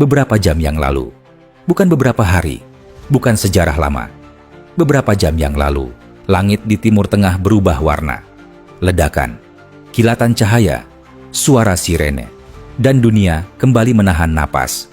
Beberapa jam yang lalu, bukan beberapa hari, bukan sejarah lama. Beberapa jam yang lalu, langit di Timur Tengah berubah warna. Ledakan, kilatan cahaya, suara sirene, dan dunia kembali menahan napas.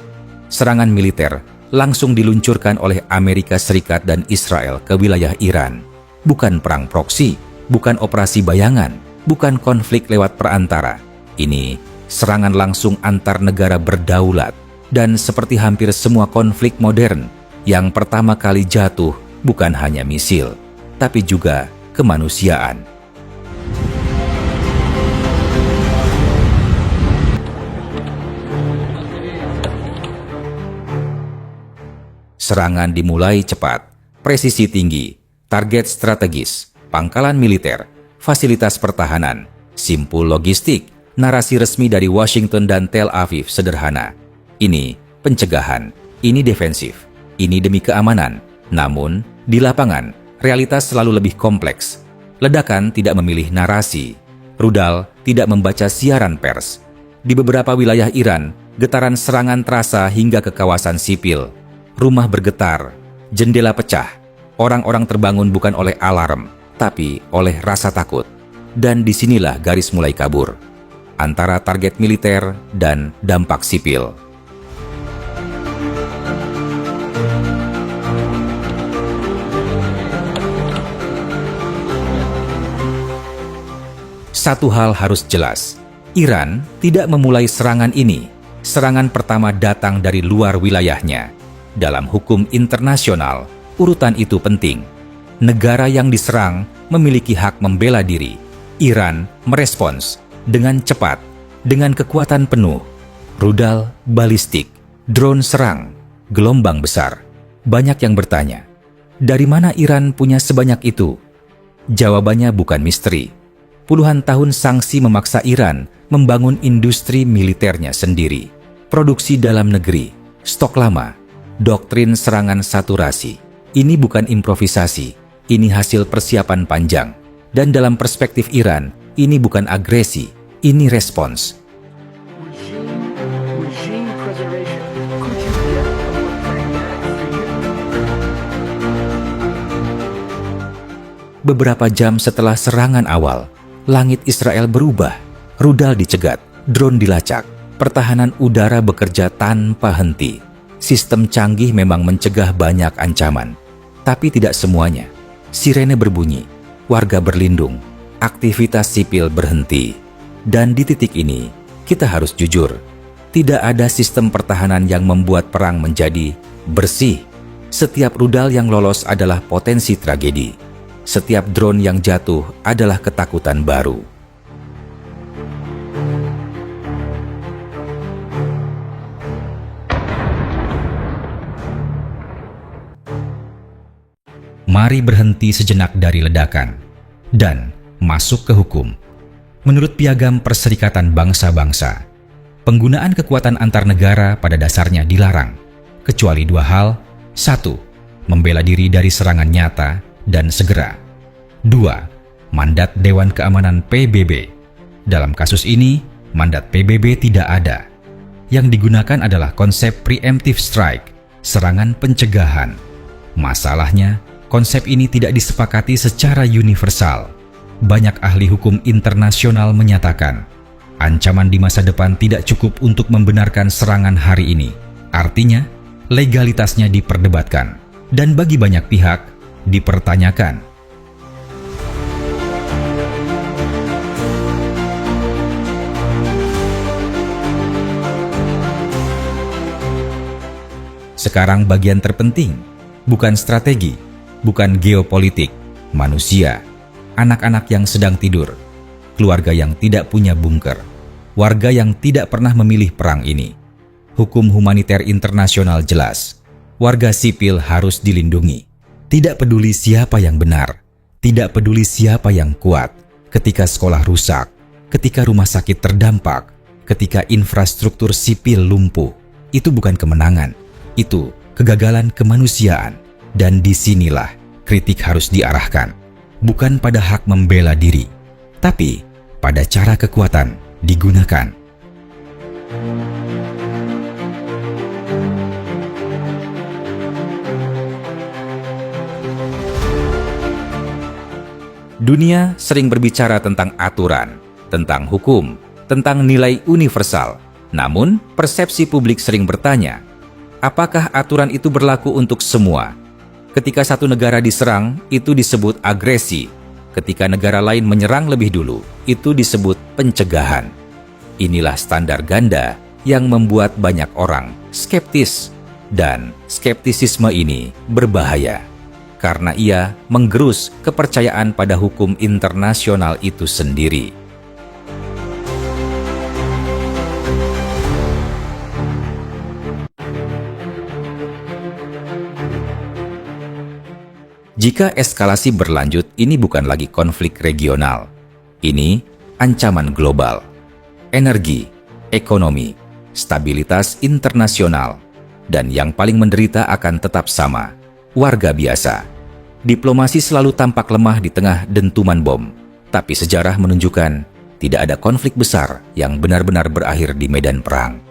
Serangan militer langsung diluncurkan oleh Amerika Serikat dan Israel ke wilayah Iran. Bukan perang proksi, bukan operasi bayangan, bukan konflik lewat perantara. Ini serangan langsung antar negara berdaulat. Dan seperti hampir semua konflik modern, yang pertama kali jatuh bukan hanya misil, tapi juga kemanusiaan. Serangan dimulai cepat, presisi tinggi, target strategis, pangkalan militer, fasilitas pertahanan, simpul logistik, narasi resmi dari Washington dan Tel Aviv sederhana. Ini pencegahan, ini defensif, ini demi keamanan. Namun, di lapangan, realitas selalu lebih kompleks. Ledakan tidak memilih narasi. Rudal tidak membaca siaran pers. Di beberapa wilayah Iran, getaran serangan terasa hingga ke kawasan sipil. Rumah bergetar, jendela pecah. Orang-orang terbangun bukan oleh alarm, tapi oleh rasa takut. Dan disinilah garis mulai kabur. Antara target militer dan dampak sipil. Satu hal harus jelas, Iran tidak memulai serangan ini. Serangan pertama datang dari luar wilayahnya. Dalam hukum internasional, urutan itu penting. Negara yang diserang memiliki hak membela diri. Iran merespons dengan cepat, dengan kekuatan penuh. Rudal, balistik, drone serang, gelombang besar. Banyak yang bertanya, dari mana Iran punya sebanyak itu? Jawabannya bukan misteri. Puluhan tahun sanksi memaksa Iran membangun industri militernya sendiri. Produksi dalam negeri, stok lama, doktrin serangan saturasi. Ini bukan improvisasi, ini hasil persiapan panjang. Dan dalam perspektif Iran, ini bukan agresi, ini respons. Beberapa jam setelah serangan awal, langit Israel berubah, rudal dicegat, drone dilacak, pertahanan udara bekerja tanpa henti. Sistem canggih memang mencegah banyak ancaman, tapi tidak semuanya. Sirene berbunyi, warga berlindung, aktivitas sipil berhenti. Dan di titik ini, kita harus jujur, tidak ada sistem pertahanan yang membuat perang menjadi bersih. Setiap rudal yang lolos adalah potensi tragedi. Setiap drone yang jatuh adalah ketakutan baru. Mari berhenti sejenak dari ledakan dan masuk ke hukum. Menurut Piagam Perserikatan Bangsa-Bangsa, penggunaan kekuatan antar negara pada dasarnya dilarang, kecuali dua hal. 1. Membela diri dari serangan nyata dan segera. 2. Mandat Dewan Keamanan PBB. Dalam kasus ini, mandat PBB tidak ada. Yang digunakan adalah konsep preemptive strike, serangan pencegahan. Masalahnya, konsep ini tidak disepakati secara universal. Banyak ahli hukum internasional menyatakan, ancaman di masa depan tidak cukup untuk membenarkan serangan hari ini. Artinya, legalitasnya diperdebatkan, dan bagi banyak pihak, dipertanyakan. Sekarang bagian terpenting, bukan strategi, bukan geopolitik, manusia, anak-anak yang sedang tidur, keluarga yang tidak punya bunker, warga yang tidak pernah memilih perang ini. Hukum humaniter internasional jelas, warga sipil harus dilindungi. Tidak peduli siapa yang benar, tidak peduli siapa yang kuat, ketika sekolah rusak, ketika rumah sakit terdampak, ketika infrastruktur sipil lumpuh. Itu bukan kemenangan, itu kegagalan kemanusiaan. Dan disinilah kritik harus diarahkan, bukan pada hak membela diri, tapi pada cara kekuatan digunakan. Dunia sering berbicara tentang aturan, tentang hukum, tentang nilai universal. Namun, persepsi publik sering bertanya, apakah aturan itu berlaku untuk semua? Ketika satu negara diserang, itu disebut agresi. Ketika negara lain menyerang lebih dulu, itu disebut pencegahan. Inilah standar ganda yang membuat banyak orang skeptis. Dan skeptisisme ini berbahaya, karena ia menggerus kepercayaan pada hukum internasional itu sendiri. Jika eskalasi berlanjut, ini bukan lagi konflik regional. Ini ancaman global. Energi, ekonomi, stabilitas internasional, dan yang paling menderita akan tetap sama, warga biasa. Diplomasi selalu tampak lemah di tengah dentuman bom, tapi sejarah menunjukkan tidak ada konflik besar yang benar-benar berakhir di medan perang.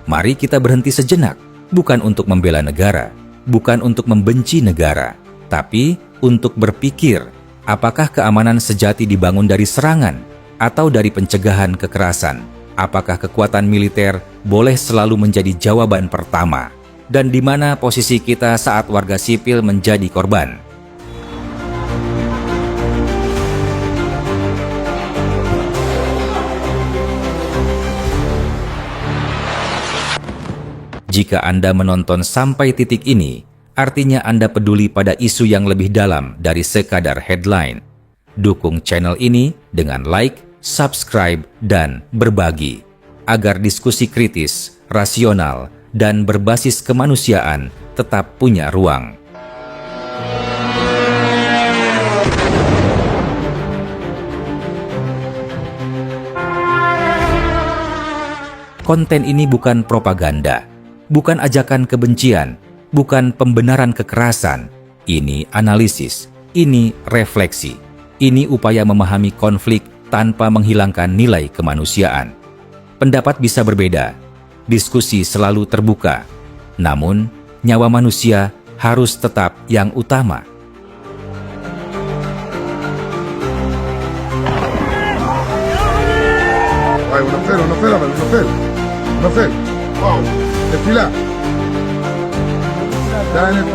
Mari kita berhenti sejenak, bukan untuk membela negara, bukan untuk membenci negara, tapi untuk berpikir, apakah keamanan sejati dibangun dari serangan atau dari pencegahan kekerasan? Apakah kekuatan militer boleh selalu menjadi jawaban pertama? Dan di mana posisi kita saat warga sipil menjadi korban? Jika Anda menonton sampai titik ini, artinya Anda peduli pada isu yang lebih dalam dari sekadar headline. Dukung channel ini dengan like, subscribe, dan berbagi, agar diskusi kritis, rasional, dan berbasis kemanusiaan tetap punya ruang. Konten ini bukan propaganda, bukan ajakan kebencian, bukan pembenaran kekerasan. Ini analisis, ini refleksi, ini upaya memahami konflik tanpa menghilangkan nilai kemanusiaan. Pendapat bisa berbeda, diskusi selalu terbuka, namun nyawa manusia harus tetap yang utama. Wow. Desfila. Ya en el